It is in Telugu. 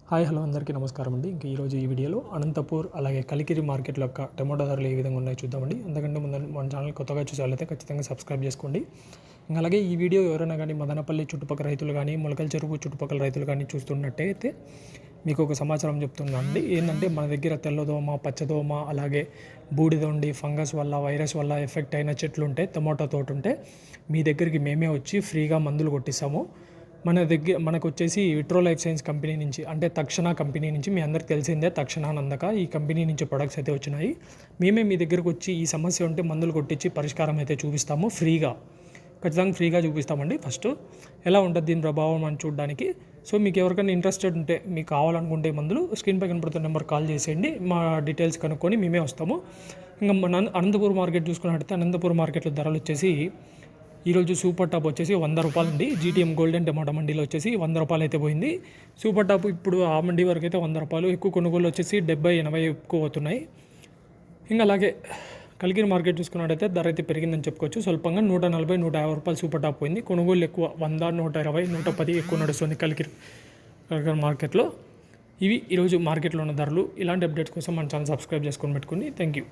హాయ్ హలో అందరికీ నమస్కారం అండి. ఇంక ఈరోజు ఈ వీడియోలో అనంతపూర్ అలాగే కలికిరి మార్కెట్ల యొక్క టమాటో ధరలు ఏ విధంగా ఉన్నాయో చూద్దామండి. అందుకంటే ముందు మన ఛానల్ కొత్తగా చూసేవాళ్ళైతే ఖచ్చితంగా సబ్స్క్రైబ్ చేసుకోండి. ఇంకా అలాగే ఈ వీడియో ఎవరైనా కానీ మదనపల్లి చుట్టుపక్కల రైతులు కానీ మొలకల చెరువు చుట్టుపక్కల రైతులు కానీ చూస్తున్నట్టయితే మీకు ఒక సమాచారం చెప్తున్నాను అండి. ఏంటంటే మన దగ్గర తెల్లదోమ, పచ్చదోమ, అలాగే బూడిదొండి, ఫంగస్ వల్ల, వైరస్ వల్ల ఎఫెక్ట్ అయిన చెట్లు ఉంటే, టమాటో తోట ఉంటే మీ దగ్గరికి మేమే వచ్చి ఫ్రీగా మందులు కొట్టిస్తాము. మనకు వచ్చేసి విట్రో లైఫ్ సైన్స్ కంపెనీ నుంచి, అంటే తక్షణ కంపెనీ నుంచి, మీ అందరికి తెలిసిందే తక్షణ నందక, ఈ కంపెనీ నుంచి ప్రొడక్ట్స్ అయితే వచ్చినాయి. మేమే మీ దగ్గరకు వచ్చి ఈ సమస్య ఉంటే మందులు కొట్టించి పరిష్కారం అయితే చూపిస్తాము. ఖచ్చితంగా ఫ్రీగా చూపిస్తామండి. ఫస్ట్ ఎలా ఉంటుంది దీని ప్రభావం అని చూడడానికి. సో మీకు ఎవరికైనా ఇంట్రెస్టెడ్ ఉంటే, మీకు కావాలనుకుంటే మందులు స్క్రీన్పై కనపడుతున్న నెంబర్ కాల్ చేసేయండి. మా డీటెయిల్స్ కనుక్కొని మేమే వస్తాము. ఇంకా మన అనంతపూర్ మార్కెట్ చూసుకున్నట్టయితే అనంతపూర్ మార్కెట్లో ధరలు వచ్చేసి ఈరోజు సూపర్ టాప్ వచ్చేసి 100 రూపాయలు అండి. జీటీఎం గోల్డెన్ టమాటో మండీలో వచ్చేసి 100 రూపాయలు అయితే పోయింది. సూపర్ టాప్ ఇప్పుడు ఆ మండీ వరకు అయితే 100 రూపాయలు. ఎక్కువ కొనుగోలు వచ్చేసి 70-80 ఎక్కువ అవుతున్నాయి. ఇంకా అలాగే కలికిరి మార్కెట్ చూసుకున్నట్టయితే ధర అయితే పెరిగిందని చెప్పుకోవచ్చు. స్వల్పంగా 140-150 రూపాయలు సూపర్ టాప్ పోయింది. కొనుగోలు ఎక్కువ 100, 120, 110 ఎక్కువ నడుస్తుంది కలికిరి మార్కెట్లో. ఇవి ఈరోజు మార్కెట్లో ఉన్న ధరలు. ఇలాంటి అప్డేట్స్ కోసం మన ఛానల్ సబ్స్క్రైబ్ చేసుకొని పెట్టుకోండి. Thank you.